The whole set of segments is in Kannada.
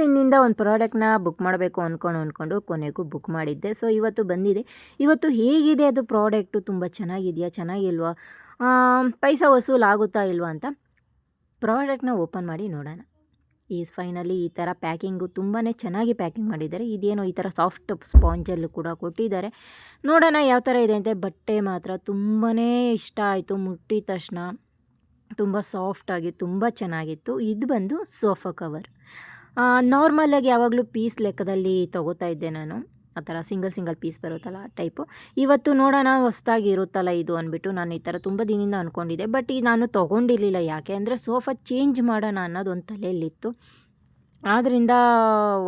ದಿನದಿಂದ ಒಂದು ಪ್ರಾಡಕ್ಟ್ನ ಬುಕ್ ಮಾಡಬೇಕು ಅಂದ್ಕೊಂಡು ಕೊನೆಗೂ ಬುಕ್ ಮಾಡಿದ್ದೆ. ಸೊ ಇವತ್ತು ಬಂದಿದೆ. ಇವತ್ತು ಹೇಗಿದೆ ಅದು ಪ್ರಾಡಕ್ಟು, ತುಂಬ ಚೆನ್ನಾಗಿದೆಯಾ ಚೆನ್ನಾಗಿಲ್ವಾ, ಪೈಸಾ ವಸೂಲು ಆಗುತ್ತಾ ಇಲ್ವಾ ಅಂತ ಪ್ರಾಡಕ್ಟ್ನ ಓಪನ್ ಮಾಡಿ ನೋಡೋಣ. ಫೈನಲಿ ಈ ಥರ ಪ್ಯಾಕಿಂಗು ತುಂಬಾ ಚೆನ್ನಾಗಿ ಪ್ಯಾಕಿಂಗ್ ಮಾಡಿದ್ದಾರೆ. ಇದೇನೋ ಈ ಥರ ಸಾಫ್ಟ್ ಸ್ಪಾಂಜಲ್ಲೂ ಕೂಡ ಕೊಟ್ಟಿದ್ದಾರೆ. ನೋಡೋಣ ಯಾವ ಥರ ಇದೆ ಅಂತ. ಬಟ್ಟೆ ಮಾತ್ರ ತುಂಬಾ ಇಷ್ಟ ಆಯಿತು. ಮುಟ್ಟಿದ ತಕ್ಷಣ ತುಂಬ ಸಾಫ್ಟಾಗಿ ತುಂಬ ಚೆನ್ನಾಗಿತ್ತು. ಇದು ಬಂದು ಸೋಫಾ ಕವರ್. ನಾರ್ಮಲಾಗಿ ಯಾವಾಗಲೂ ಪೀಸ್ ಲೆಕ್ಕದಲ್ಲಿ ತೊಗೋತಾ ಇದ್ದೆ ನಾನು, ಆ ಥರ ಸಿಂಗಲ್ ಪೀಸ್ ಬರುತ್ತಲ್ಲ ಆ ಟೈಪು. ಇವತ್ತು ನೋಡೋಣ ಹೊಸ್ದಾಗಿ ಇರುತ್ತಲ್ಲ ಇದು ಅಂದ್ಬಿಟ್ಟು ನಾನು ಈ ಥರ ತುಂಬ ದಿನದಿಂದ ಅಂದ್ಕೊಂಡಿದ್ದೆ. ಬಟ್ ಈಗ ನಾನು ತೊಗೊಂಡಿರಲಿಲ್ಲ. ಯಾಕೆ ಅಂದರೆ ಸೋಫಾ ಚೇಂಜ್ ಮಾಡೋಣ ಅನ್ನೋದು ಒಂದು ತಲೆಯಲ್ಲಿತ್ತು. ಆದ್ದರಿಂದ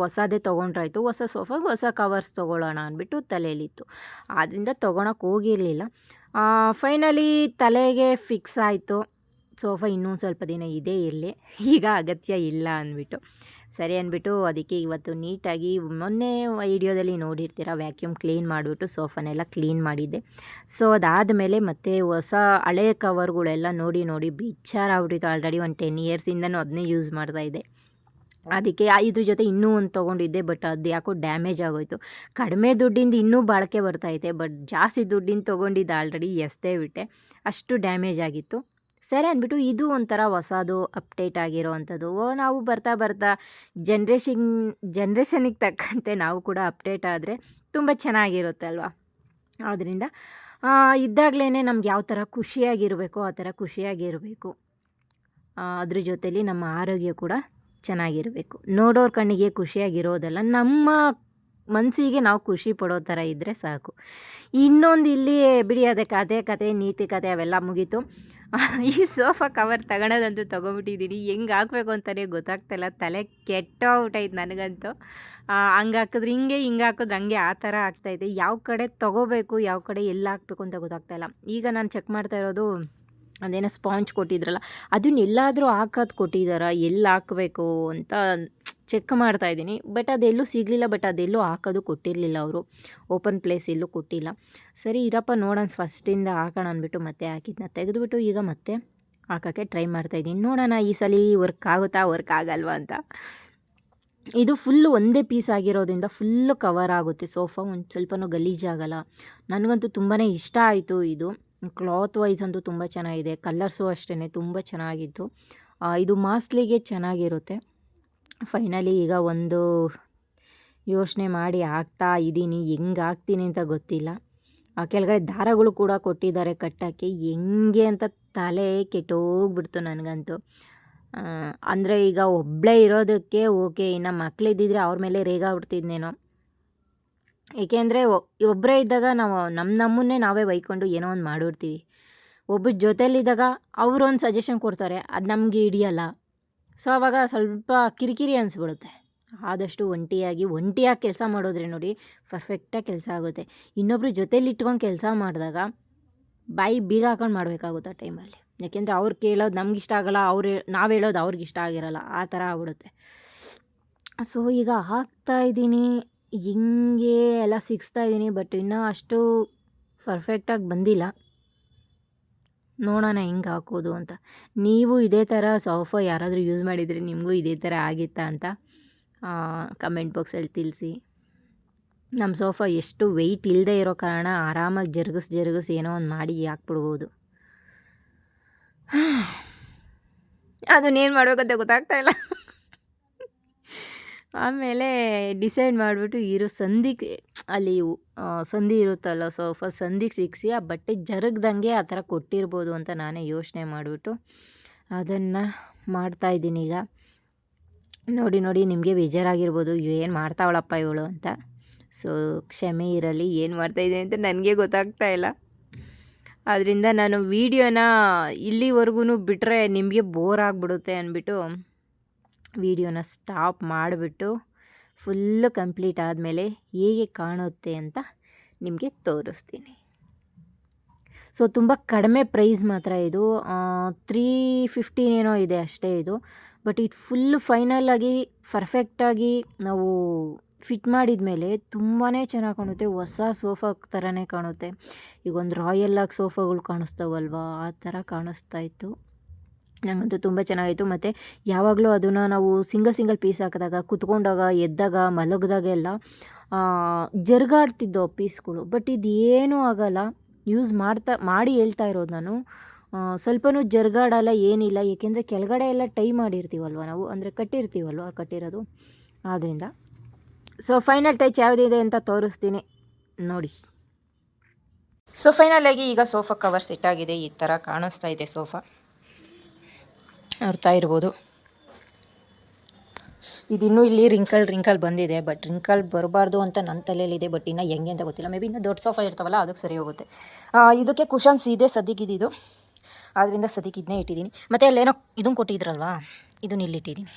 ಹೊಸದೇ ತೊಗೊಂಡ್ರಾಯ್ತು, ಹೊಸ ಸೋಫಾಗೆ ಹೊಸ ಕವರ್ಸ್ ತೊಗೊಳ್ಳೋಣ ಅಂದ್ಬಿಟ್ಟು ತಲೆಯಲ್ಲಿತ್ತು. ಆದ್ದರಿಂದ ತೊಗೊಳಕ್ಕೆ ಹೋಗಿರಲಿಲ್ಲ. ಫೈನಲಿ ತಲೆಗೆ ಫಿಕ್ಸ್ ಆಯಿತು, ಸೋಫಾ ಇನ್ನೊಂದು ಸ್ವಲ್ಪ ದಿನ ಇದೇ ಇರಲಿ, ಈಗ ಅಗತ್ಯ ಇಲ್ಲ ಅಂದ್ಬಿಟ್ಟು. ಸರಿ ಅಂದ್ಬಿಟ್ಟು ಅದಕ್ಕೆ ಇವತ್ತು ನೀಟಾಗಿ ಮೊನ್ನೆ ವಿಡಿಯೋದಲ್ಲಿ ನೋಡಿರ್ತೀರ ವ್ಯಾಕ್ಯೂಮ್ ಕ್ಲೀನ್ ಮಾಡಿಬಿಟ್ಟು ಸೋಫಾನೆಲ್ಲ ಕ್ಲೀನ್ ಮಾಡಿದ್ದೆ. ಸೊ ಅದಾದಮೇಲೆ ಮತ್ತೆ ಹೊಸ ಹಳೆಯ ಕವರ್ಗಳೆಲ್ಲ ನೋಡಿ ಬೇಜಾರಾಗ್ಬಿಟ್ಟಿತ್ತು. ಆಲ್ರೆಡಿ ಒಂದು 10 ಇಯರ್ಸಿಂದನೂ ಅದನ್ನೇ ಯೂಸ್ ಮಾಡ್ತಾಯಿದ್ದೆ. ಅದಕ್ಕೆ ಇದ್ರ ಜೊತೆ ಇನ್ನೂ ಒಂದು ತೊಗೊಂಡಿದ್ದೆ. ಬಟ್ ಅದು ಯಾಕೋ ಡ್ಯಾಮೇಜ್ ಆಗೋಯಿತು. ಕಡಿಮೆ ದುಡ್ಡಿಂದ ಇನ್ನೂ ಬಾಳಿಕೆ ಬರ್ತೈತೆ, ಬಟ್ ಜಾಸ್ತಿ ದುಡ್ಡಿಂದ ತೊಗೊಂಡಿದ್ದು ಆಲ್ರೆಡಿ ಎಸ್ತೇ ಬಿಟ್ಟೆ, ಅಷ್ಟು ಡ್ಯಾಮೇಜ್ ಆಗಿತ್ತು. ಸರಿ ಅಂದ್ಬಿಟ್ಟು ಇದು ಒಂಥರ ಹೊಸದು ಅಪ್ಡೇಟ್ ಆಗಿರೋ ಅಂಥದ್ದು. ನಾವು ಬರ್ತಾ ಜನ್ರೇಷನಿಗೆ ತಕ್ಕಂತೆ ನಾವು ಕೂಡ ಅಪ್ಡೇಟ್ ಆದರೆ ತುಂಬ ಚೆನ್ನಾಗಿರುತ್ತೆ ಅಲ್ವಾ. ಆದ್ದರಿಂದ ಇದ್ದಾಗಲೇ ನಮ್ಗೆ ಯಾವ ಥರ ಖುಷಿಯಾಗಿರಬೇಕೋ ಆ ಥರ ಖುಷಿಯಾಗಿರಬೇಕು. ಅದ್ರ ಜೊತೆಲಿ ನಮ್ಮ ಆರೋಗ್ಯ ಕೂಡ ಚೆನ್ನಾಗಿರಬೇಕು. ನೋಡೋರ ಕಣ್ಣಿಗೆ ಖುಷಿಯಾಗಿರೋದಲ್ಲ, ನಮ್ಮ ಮನಸ್ಸಿಗೆ ನಾವು ಖುಷಿ ಪಡೋ ಥರ ಇದ್ದರೆ ಸಾಕು. ಇನ್ನೊಂದು ಇಲ್ಲಿ ಬಿಡಿ, ಅದೇ ಕತೆ ನೀತಿ ಕತೆ ಅವೆಲ್ಲ ಮುಗೀತು. ಈ ಸೋಫಾ ಕವರ್ ತಗೊಳೋದಂತೂ ತೊಗೊಬಿಟ್ಟಿದ್ದೀನಿ. ಹೆಂಗೆ ಹಾಕಬೇಕು ಅಂತಲೇ ಗೊತ್ತಾಗ್ತಾಯಿಲ್ಲ. ತಲೆ ಕೆಟ್ಟೋಗ್ಬಿಟ್ಟೈತೆ ನನಗಂತೂ. ಹಂಗೆ ಹಾಕಿದ್ರೆ ಹಿಂಗೆ ಹಾಕಿದ್ರೆ ಹಂಗೆ ಆ ಥರ ಆಗ್ತಾಯಿದೆ. ಯಾವ ಕಡೆ ತೊಗೋಬೇಕು, ಯಾವ ಕಡೆ ಎಲ್ಲಿ ಹಾಕಬೇಕು ಅಂತ ಗೊತ್ತಾಗ್ತಾಯಿಲ್ಲ. ಈಗ ನಾನು ಚೆಕ್ ಮಾಡ್ತಾ ಇರೋದು ಅದೇನೋ ಸ್ಪಾಂಜ್ ಕೊಟ್ಟಿದ್ರಲ್ಲ, ಅದನ್ನ ಎಲ್ಲಾದರೂ ಹಾಕೋದು ಕೊಟ್ಟಿದ್ದಾರಾ, ಎಲ್ಲಿ ಹಾಕಬೇಕು ಅಂತ ಚೆಕ್ ಮಾಡ್ತಾಯಿದ್ದೀನಿ. ಬಟ್ ಅದೆಲ್ಲೂ ಸಿಗಲಿಲ್ಲ. ಬಟ್ ಅದೆಲ್ಲೂ ಹಾಕೋದು ಕೊಟ್ಟಿರಲಿಲ್ಲ ಅವರು, ಓಪನ್ ಪ್ಲೇಸ್ ಎಲ್ಲೂ ಕೊಟ್ಟಿಲ್ಲ. ಸರಿ ಇರಪ್ಪ ನೋಡೋಣ ಫಸ್ಟಿಂದ ಹಾಕೋಣ ಅಂದ್ಬಿಟ್ಟು ಮತ್ತೆ ಹಾಕಿದ್ನ ತೆಗೆದುಬಿಟ್ಟು ಈಗ ಮತ್ತೆ ಹಾಕೋಕ್ಕೆ ಟ್ರೈ ಮಾಡ್ತಾಯಿದ್ದೀನಿ. ನೋಡೋಣ ಈ ಸಲ ವರ್ಕ್ ಆಗುತ್ತಾ ವರ್ಕ್ ಆಗಲ್ವಾ ಅಂತ. ಇದು ಫುಲ್ಲು ಒಂದೇ ಪೀಸ್ ಆಗಿರೋದ್ರಿಂದ ಫುಲ್ಲು ಕವರ್ ಆಗುತ್ತೆ ಸೋಫಾ, ಒಂದು ಸ್ವಲ್ಪನೂ ಗಲೀಜಾಗಲ್ಲ. ನನಗಂತೂ ತುಂಬಾ ಇಷ್ಟ ಆಯಿತು. ಇದು ಕ್ಲಾತ್ ವೈಸ್ ಅಂತೂ ತುಂಬ ಚೆನ್ನಾಗಿದೆ. ಕಲರ್ಸು ಅಷ್ಟೇ ತುಂಬ ಚೆನ್ನಾಗಿತ್ತು. ಇದು ಮಾಸ್ಲಿಗೆ ಚೆನ್ನಾಗಿರುತ್ತೆ. ಫೈನಲಿ ಈಗ ಒಂದು ಯೋಚನೆ ಮಾಡಿ ಹಾಕ್ತಾ ಇದ್ದೀನಿ. ಹೆಂಗೆ ಹಾಕ್ತೀನಿ ಅಂತ ಗೊತ್ತಿಲ್ಲ. ಕೆಳಗಡೆ ದಾರಗಳು ಕೂಡ ಕೊಟ್ಟಿದ್ದಾರೆ ಕಟ್ಟೋಕ್ಕೆ. ಹೆಂಗೆ ಅಂತ ತಲೆ ಕೆಟ್ಟೋಗ್ಬಿಡ್ತು ನನಗಂತೂ. ಅಂದರೆ ಈಗ ಒಬ್ಬಳೇ ಇರೋದಕ್ಕೆ ಓಕೆ, ಇನ್ನು ಮಕ್ಕಳಿದ್ದಿದ್ರೆ ಅವ್ರ ಮೇಲೆ ರೇಗಾಗ್ಬಿಡ್ತಿದ್ನೇನೋ. ಏಕೆಂದರೆ ಒಬ್ಬರೇ ಇದ್ದಾಗ ನಾವು ನಮ್ಮನ್ನೇ ನಾವೇ ಬೈಕೊಂಡು ಏನೋ ಒಂದು ಮಾಡಿಬಿಡ್ತೀವಿ. ಒಬ್ಬರ ಜೊತೆಯಲ್ಲಿದ್ದಾಗ ಅವರೊಂದು ಸಜೆಷನ್ ಕೊಡ್ತಾರೆ, ಅದು ನಮಗೆ ಹಿಡಿಯಲ್ಲ. ಸೊ ಆವಾಗ ಸ್ವಲ್ಪ ಕಿರಿಕಿರಿ ಅನಿಸ್ಬಿಡುತ್ತೆ. ಆದಷ್ಟು ಒಂಟಿಯಾಗಿ ಕೆಲಸ ಮಾಡಿದ್ರೆ ನೋಡಿ ಪರ್ಫೆಕ್ಟಾಗಿ ಕೆಲಸ ಆಗುತ್ತೆ. ಇನ್ನೊಬ್ರು ಜೊತೇಲಿ ಇಟ್ಕೊಂಡು ಕೆಲಸ ಮಾಡಿದಾಗ ಬಾಯಿ ಬೀಗ ಹಾಕೊಂಡು ಮಾಡಬೇಕಾಗುತ್ತೆ ಆ ಟೈಮಲ್ಲಿ. ಯಾಕೆಂದರೆ ಅವ್ರು ಕೇಳೋದು ನಮ್ಗೆ ಇಷ್ಟ ಆಗೋಲ್ಲ, ನಾವು ಹೇಳೋದು ಅವ್ರಿಗೆ ಇಷ್ಟ ಆಗಿರಲ್ಲ, ಆ ಥರ ಆಗ್ಬಿಡುತ್ತೆ. ಸೊ ಈಗ ಹಾಕ್ತಾಯಿದ್ದೀನಿ, ಹಿಂಗೆ ಎಲ್ಲ ಸಿಗಿಸ್ತಾಯಿದ್ದೀನಿ. ಬಟ್ ಇನ್ನೂ ಅಷ್ಟು ಪರ್ಫೆಕ್ಟಾಗಿ ಬಂದಿಲ್ಲ. ನೋಡೋಣ ಹೆಂಗೆ ಹಾಕೋದು ಅಂತ. ನೀವು ಇದೇ ಥರ ಸೋಫಾ ಯಾರಾದರೂ ಯೂಸ್ ಮಾಡಿದರೆ ನಿಮಗೂ ಇದೇ ಥರ ಆಗಿತ್ತಾ ಅಂತ ಕಮೆಂಟ್ ಬಾಕ್ಸಲ್ಲಿ ತಿಳಿಸಿ. ನಮ್ಮ ಸೋಫಾ ಎಷ್ಟು ವೆಯ್ಟ್ ಇಲ್ಲದೆ ಇರೋ ಕಾರಣ ಆರಾಮಾಗಿ ಜರುಗಿಸ್ ಏನೋ ಒಂದು ಮಾಡಿ ಹಾಕ್ಬಿಡ್ಬೋದು. ಅದನ್ನೇನು ಮಾಡ್ಬೇಕಂತ ಗೊತ್ತಾಗ್ತಾಯಿಲ್ಲ. ಆಮೇಲೆ ಡಿಸೈಡ್ ಮಾಡಿಬಿಟ್ಟು ಸಂದಿಗೆ ಅಲ್ಲಿ ಸಂದಿ ಇರುತ್ತಲ್ಲ ಸೋಫಾ, ಸಂದಿಗೆ ಸಿಕ್ಕಿಸಿ ಆ ಬಟ್ಟೆ ಜರುಗ್ದಂಗೆ ಆ ಥರ ಕೊಟ್ಟಿರ್ಬೋದು ಅಂತ ನಾನೇ ಯೋಚನೆ ಮಾಡಿಬಿಟ್ಟು ಅದನ್ನು ಮಾಡ್ತಾಯಿದ್ದೀನಿ ಈಗ. ನೋಡಿ ನಿಮಗೆ ಬೇಜಾರಾಗಿರ್ಬೋದು, ಏನು ಮಾಡ್ತಾವಳಪ್ಪ ಇವಳು ಅಂತ. ಸೊ ಕ್ಷಮೆ ಇರಲಿ, ಏನು ಮಾಡ್ತಾಯಿದ್ದೀನಿ ಅಂತ ನನಗೆ ಗೊತ್ತಾಗ್ತಾಯಿಲ್ಲ. ಆದ್ದರಿಂದ ನಾನು ವೀಡಿಯೋನ ಇಲ್ಲಿವರೆಗೂ ಬಿಟ್ಟರೆ ನಿಮಗೆ ಬೋರ್ ಆಗಿಬಿಡುತ್ತೆ ಅಂದ್ಬಿಟ್ಟು ವೀಡಿಯೋನ ಸ್ಟಾಪ್ ಮಾಡಿಬಿಟ್ಟು ಫುಲ್ಲು ಕಂಪ್ಲೀಟ್ ಆದಮೇಲೆ ಹೇಗೆ ಕಾಣುತ್ತೆ ಅಂತ ನಿಮಗೆ ತೋರಿಸ್ತೀನಿ. ಸೊ ತುಂಬ ಕಡಿಮೆ ಪ್ರೈಸ್ ಮಾತ್ರ ಇದು, 350 ಏನೋ ಇದೆ ಅಷ್ಟೇ ಇದು. ಬಟ್ ಇದು ಫುಲ್ಲು ಫೈನಲಾಗಿ ಪರ್ಫೆಕ್ಟಾಗಿ ನಾವು ಫಿಟ್ ಮಾಡಿದ ಮೇಲೆ ತುಂಬಾ ಚೆನ್ನಾಗಿ ಕಾಣುತ್ತೆ. ಹೊಸ ಸೋಫಾ ಥರನೇ ಕಾಣುತ್ತೆ. ಈಗ ಒಂದು ರಾಯಲ್ಲಾಗಿ ಸೋಫಾಗಳು ಕಾಣಿಸ್ತಾವಲ್ವ, ಆ ಥರ ಕಾಣಿಸ್ತಾ ಇತ್ತು. ನನಗಂತೂ ತುಂಬ ಚೆನ್ನಾಗಿತ್ತು. ಮತ್ತು ಯಾವಾಗಲೂ ಅದನ್ನು ನಾವು ಸಿಂಗಲ್ ಪೀಸ್ ಹಾಕಿದಾಗ, ಕುತ್ಕೊಂಡಾಗ, ಎದ್ದಾಗ, ಮಲಗಿದಾಗೆಲ್ಲ ಜರುಗಾಡ್ತಿದ್ದೋ ಪೀಸ್ಗಳು. ಬಟ್ ಇದೇನೂ ಆಗಲ್ಲ. ಯೂಸ್ ಮಾಡಿ ಹೇಳ್ತಾ ಇರೋದು ನಾನು. ಸ್ವಲ್ಪನೂ ಜರುಗಾಡಲ್ಲ, ಏನಿಲ್ಲ. ಏಕೆಂದರೆ ಕೆಳಗಡೆ ಎಲ್ಲ ಟೈ ಮಾಡಿರ್ತೀವಲ್ವ ನಾವು, ಅಂದರೆ ಕಟ್ಟಿರ್ತೀವಲ್ವ ಕಟ್ಟಿರೋದು, ಆದ್ದರಿಂದ. ಸೊ ಫೈನಲ್ ಟಚ್ ಯಾವುದಿದೆ ಅಂತ ತೋರಿಸ್ತೀನಿ ನೋಡಿ. ಸೊ ಫೈನಲಾಗಿ ಈಗ ಸೋಫಾ ಕವರ್ ಸೆಟ್ ಆಗಿದೆ. ಈ ಥರ ಕಾಣಿಸ್ತಾ ಇದೆ ಸೋಫಾ, ನೋಡ್ತಾ ಇರ್ಬೋದು. ಇದಿನ್ನೂ ಇಲ್ಲಿ ರಿಂಕಲ್ ಬಂದಿದೆ. ಬಟ್ ರಿಂಕಲ್ ಬರಬಾರ್ದು ಅಂತ ನನ್ನ ತಲೆಯಲ್ಲಿದೆ. ಬಟ್ ಇನ್ನು ಹೆಂಗೆ ಅಂತ ಗೊತ್ತಿಲ್ಲ. ಮೇ ಬಿ ಇನ್ನೂ ದೊಡ್ಡ ಸೋಫಾ ಇರ್ತಾವಲ್ಲ, ಅದಕ್ಕೆ ಸರಿ ಹೋಗುತ್ತೆ. ಇದಕ್ಕೆ ಕುಷನ್ಸ್ ಇದೆ ಸದ್ಯಕ್ಕಿದ್ದು, ಆದ್ದರಿಂದ ಸದ್ಯಕ್ಕೆ ಇದನ್ನೇ ಇಟ್ಟಿದ್ದೀನಿ. ಮತ್ತು ಅಲ್ಲೇನೋ ಇದನ್ನು ಕೊಟ್ಟಿದ್ರಲ್ವಾ, ಇದನ್ನ ಇಲ್ಲಿಟ್ಟಿದ್ದೀನಿ.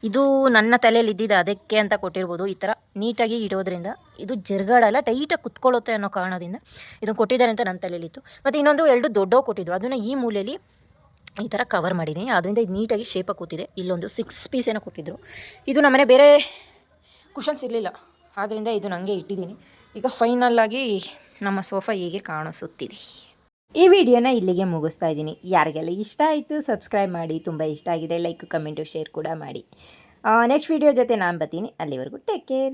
ಇದು ನನ್ನ ತಲೆಯಲ್ಲಿ ಇದ್ದಿದ್ದು ಅದಕ್ಕೆ ಅಂತ ಕೊಟ್ಟಿರ್ಬೋದು. ಈ ಥರ ನೀಟಾಗಿ ಇಡೋದ್ರಿಂದ ಇದು ಜರುಗಾಡಲ್ಲ, ಟೈಟಾಗಿ ಕುತ್ಕೊಳ್ಳುತ್ತೆ ಅನ್ನೋ ಕಾರಣದಿಂದ ಇದನ್ನು ಕೊಟ್ಟಿದ್ದಾರೆ ಅಂತ ನನ್ನ ತಲೆಯಲ್ಲಿತ್ತು. ಮತ್ತು ಇನ್ನೊಂದು 2 ದೊಡ್ಡವು ಕೊಟ್ಟಿದ್ರು, ಅದನ್ನು ಈ ಮೂಲೆಯಲ್ಲಿ ಈ ಥರ ಕವರ್ ಮಾಡಿದ್ದೀನಿ. ಅದರಿಂದ ಇದು ನೀಟಾಗಿ ಶೇಪಾಗಿ ಕೂತಿದೆ. ಇಲ್ಲೊಂದು 6 ಪೀಸ್ ಏನೋ ಕೊಟ್ಟಿದ್ದರು. ಇದು ನಮ್ಮನೆ ಬೇರೆ ಕುಷನ್ಸ್ ಇರಲಿಲ್ಲ, ಆದ್ದರಿಂದ ಇದು ನನಗೆ ಇಟ್ಟಿದ್ದೀನಿ. ಈಗ ಫೈನಲ್ಲಾಗಿ ನಮ್ಮ ಸೋಫಾ ಹೀಗೆ ಕಾಣಿಸುತ್ತಿದೆ. ಈ ವಿಡಿಯೋನ ಇಲ್ಲಿಗೆ ಮುಗಿಸ್ತಾ ಇದ್ದೀನಿ. ಯಾರಿಗೆಲ್ಲ ಇಷ್ಟ ಆಯಿತು ಸಬ್ಸ್ಕ್ರೈಬ್ ಮಾಡಿ, ತುಂಬ ಇಷ್ಟ ಆಗಿದೆ ಲೈಕ್, ಕಮೆಂಟು, ಶೇರ್ ಕೂಡ ಮಾಡಿ. ನೆಕ್ಸ್ಟ್ ವಿಡಿಯೋ ಜೊತೆ ನಾನು ಬರ್ತೀನಿ. ಅಲ್ಲಿವರೆಗೂ ಟೇಕ್ ಕೇರ್.